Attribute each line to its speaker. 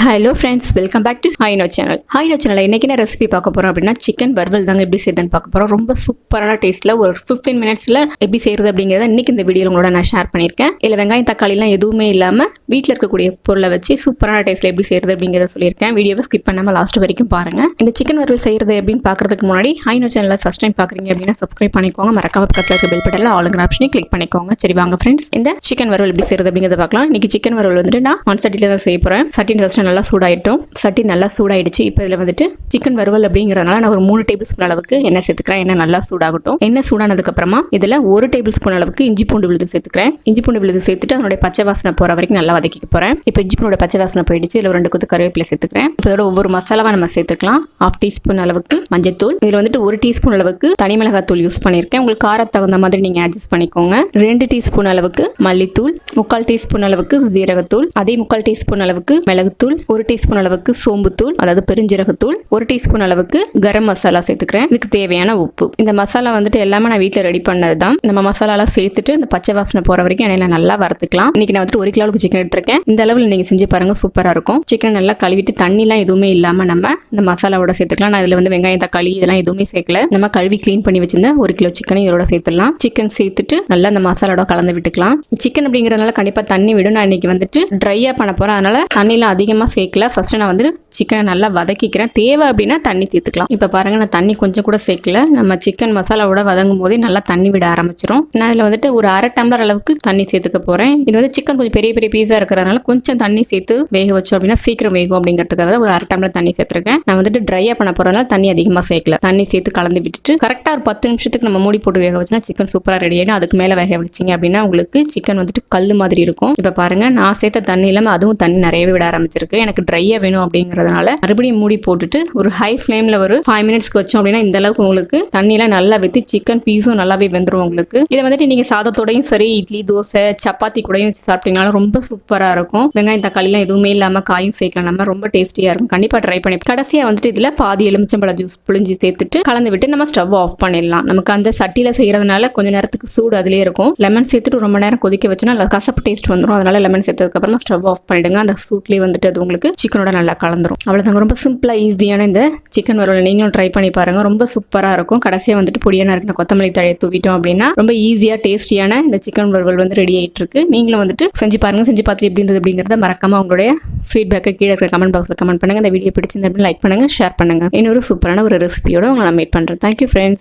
Speaker 1: Hello friends, welcome back to Hi-Inno channel. Hi-Inno சேனலில் இன்றைக்கி என்ன ரெசிபி பார்க்க போகிறோம் அப்படின்னா சிக்கன் வறுவல் தாங்க எப்படி செய்யுதுன்னு பார்க்க போகிறோம். ரொம்ப சூப்பரான டேஸ்ட்டில் ஒரு 15 மினிட்ஸில் எப்படி செய்கிறது அப்படிங்கிறத இன்றைக்கி இந்த வீடியோவில் உங்களோட நான் ஷேர் பண்ணியிருக்கேன். இல்லை வெங்காயம் தக்காளிலாம் எதுவுமே இல்லாமல் வீட்டில் இருக்கக்கூடிய பொருளை வச்சு சூப்பரான டேஸ்ட்டில் எப்படி செய்கிறது அப்படிங்கிறத சொல்லியிருக்கேன். வீடியோவை ஸ்கிப் பண்ணாமல் லாஸ்ட் வரைக்கும் பாருங்கள். இந்த சிக்கன் வறுவல் செய்கிறது எப்படின்னு பார்க்குறதுக்கு முன்னாடி Hi-Inno சேனலில் ஃபஸ்ட் டைம் பார்க்குறீங்க அப்படின்னா சப்ஸ்கிரைப் பண்ணிக்கோங்க. மறக்காம பக்கத்தில் இருக்க பெல் பட்டனில் ஆளுங்கிற ஆப்ஷனை கிளிக் பண்ணிக்கோங்க. சரி வாங்க ஃப்ரெண்ட்ஸ், இந்த சிக்கன் வறுவல் எப்படி செய்கிறது அப்படிங்கிறத பார்க்கலாம். இன்றைக்கி சிக்கன் வறுவல் வந்துட்டு நான் 1 சட்டியில் தான் செய்ய போகிறேன். சட்டின் ஃபஸ்ட்டு நல்லா சூடாயிட்டோம். சட்டி நல்லா சூடாயிடுச்சு. இப்போ இதில் வந்துட்டு சிக்கன் வறுவல் அப்படிங்கிறதுனால நான் ஒரு 3 டேபிள் ஸ்பூன் அளவுக்கு எண்ணெய் சேர்த்துக்கிறேன். எண்ணெய் நல்லா சூடாகட்டும். எண்ணெய் சூடானதுக்கு அப்புறமா இதில் 1 டேபிள் ஸ்பூன் அளவுக்கு இஞ்சி பூண்டு விழுது சேர்த்துக்கிறேன். இஞ்சி பூண்டு விழுது சேர்த்துட்டு அதனுடைய பச்சை வாசனை போகிற வரைக்கும் நல்லா வதக்கிக்க போகிறேன். இப்போ இஞ்சி பூண்டோட பச்சை வாசனை போயிடுச்சு. இதில் 2 கொத்து கருவேப்பிலை சேர்த்துக்கிறேன். இப்போ இதோட ஒவ்வொரு மசாலாவை நம்ம சேர்த்துக்கலாம். 1/2 டீஸ்பூன் அளவுக்கு மஞ்சத்தூள், இதில் வந்துட்டு 1 டீஸ்பூன் அளவுக்கு தனி மிளகாத்தூள் யூஸ் பண்ணியிருக்கேன். உங்களுக்கு காரத்துக்கு தகுந்த மாதிரி நீங்கள் அட்ஜஸ்ட் பண்ணிக்கோங்க. 2 டீஸ்பூன் அளவுக்கு மல்லித்தூள், 3/4 டீஸ்பூன் அளவுக்கு ஜீரகத்தூள், அதே 3/4 டீஸ்பூன் அளவுக்கு மிளகுத்தூள், 1 டீஸ்பூன் அளவுக்கு சோம்புத்தூள் அதாவது பெருஞ்சீரகத்தூள், 1 டீஸ்பூன் அளவுக்கு கரம் மசாலா சேர்த்துக்கிறேன். இதுக்கு தேவையான உப்பு. இந்த மசாலா வந்துட்டு எல்லாமே நான் வீட்டில் ரெடி பண்ணது தான். நம்ம மசாலாலாம் சேர்த்துட்டு இந்த பச்சை வாசனை போகிற வரைக்கும் எண்ணெயில நல்லா வறுத்துக்கலாம். இன்னைக்கு நான் வந்துட்டு 1 கிலோவுக்கு சிக்கன் எடுத்துருக்கேன். இந்த அளவில் நீங்கள் செஞ்சு பாருங்க, சூப்பராக இருக்கும். சிக்கன் நல்லா கழுவிட்டு தண்ணிலாம் எதுவுமே இல்லாமல் நம்ம இந்த மசாலாவோட சேர்த்துக்கலாம். நான் இதில் வந்து வெங்காயம் தக்காளி இதெல்லாம் எதுவுமே சேர்க்கல. நம்ம கழுவி க்ளீன் பண்ணி வச்சிருந்த 1 கிலோ சிக்கனை இதோட சேர்த்துடலாம். சிக்கன் சேர்த்துட்டு நல்லா இந்த மசாலாவோட கலந்து விட்டுக்கலாம். சிக்கன் அப்படிங்கிறதுனால கண்டிப்பாக தண்ணி விடும். நான் இன்னைக்கு வந்துட்டு ட்ரையாக பண்ண போகிறேன். அதனால தண்ணிலாம் அதிகமாக சேர்க்கல. ஃபர்ஸ்ட் நான் வந்து சிக்கனை நல்லா வதக்கிக்கிறேன். தேவை அப்படின்னா தண்ணி சேர்த்துக்கலாம். இப்போ பாருங்க, நான் தண்ணி கொஞ்சம் கூட சேர்க்கல. நம்ம சிக்கன் மசாலாவோட வதங்கும் போதே நல்லா தண்ணி விட ஆரம்பிச்சிடும். நான் இதில் வந்துட்டு ஒரு 1/2 டம்ளர் அளவுக்கு தண்ணி சேர்த்துக்க போறேன். இது வந்து சிக்கன் கொஞ்சம் பெரிய பெரிய பீஸா இருக்கிறதுனால கொஞ்சம் தண்ணி சேர்த்து வேக வச்சோம் அப்படின்னா சீக்கிரம் வேகும் அப்படிங்கிறதுக்காக ஒரு 1/2 டம்ளர் தண்ணி சேர்த்துருக்கேன். நான் வந்துட்டு ட்ரையா பண்ண போறதுனால தண்ணி அதிகமாக சேர்க்கல. தண்ணி சேர்த்து கலந்து விட்டுட்டு கரெக்டாக ஒரு 10 நிமிஷத்துக்கு நம்ம மூடி போட்டு வேக வச்சோன்னா சிக்கன் சூப்பராக ரெடி ஆகிடும். அதுக்கு மேலே வேக வச்சிங்க அப்படின்னா உங்களுக்கு சிக்கன் வந்துட்டு கல் மாதிரி இருக்கும். இப்போ பாருங்க, நான் சேர்த்த தண்ணி இல்லாமல் அதுவும் தண்ணி நிறையவே விட ஆரம்பிச்சிருக்கு. எனக்கு ட்ரையா வேணும் அப்படிங்கிறதுனால மறுபடியும் மூடி போட்டுட்டு ஒரு ஹை ஃப்ளேம்ல ஒரு 5 மினிட்ஸ்க்கு வச்சோம் அப்படின்னா இந்த அளவுக்கு உங்களுக்கு தண்ணியெல்லாம் நல்லா வித்து சிக்கன் பீஸும் நல்லாவே வெந்துடும் உங்களுக்கு. இதை வந்துட்டு நீங்க சாதத்தோடையும் சரி, இட்லி தோசை சப்பாத்தி கூடயும் சாப்பிட்டீங்கனாலும் ரொம்ப சூப்பரா இருக்கும். வெங்காயம் தக்காளிலாம் எதுவுமே இல்லாம காயும் சேர்க்கலாம். நம்ம ரொம்ப டேஸ்டியா இருக்கும். கண்டிப்பா ட்ரை பண்ணி. கடைசியா வந்துட்டு இதுல பாதி எலுமிச்சம்பழ ஜூஸ் புளிஞ்சு சேர்த்துட்டு கலந்து விட்டு நம்ம ஸ்டவ் ஆஃப் பண்ணிடலாம். நமக்கு அந்த சட்டியில செய்யறதுனால கொஞ்ச நேரத்துக்கு சூடு அதுலயே இருக்கும். லெமன் சேர்த்துட்டு ரொம்ப நேரம் கொதிக்க வச்சோன்னா கசப்பு டேஸ்ட் வந்துடும். அதனால லெமன் சேர்த்ததுக்கு அப்புறமா ஸ்டவ் ஆஃப் பண்ணிடுங்க. அந்த சூட்லயே வந்துட்டு அது உங்களுக்கு சிக்கனோட நல்லா கலந்துரும். அவ்வளவுதாங்க. ரொம்ப சிம்பிளா ஈஸியான இந்த சிக்கன் வறுவல் நீங்களும் ட்ரை பண்ணி பாருங்க. ரொம்ப சூப்பரா இருக்கும். கடைசியா வந்துட்டு பொடியான இருக்கிற கொத்தமல்லி தழையை தூவிட்டோம் அப்படின்னா ரொம்ப ஈஸியா டேஸ்டியான இந்த சிக்கன் வறுவல் வந்து ரெடி ஆயிட்டு இருக்கு. நீங்களும் வந்துட்டு செஞ்சு பாருங்க. செஞ்சு பார்த்துட்டு எப்படி இருந்தது அப்படிங்கிறத மறக்காம உங்களுடைய ஃபீட்பேக்கை கீழே இருக்கிற கமெண்ட் பாக்ஸ்ல கமெண்ட் பண்ணுங்க. இந்த வீடியோ பிடிச்சிருந்தா லைக் பண்ணுங்க, ஷேர் பண்ணுங்க. இன்னொரு சூப்பரான ஒரு ரெசிபியோட உங்களை மீட் பண்றேன். Thank you friends.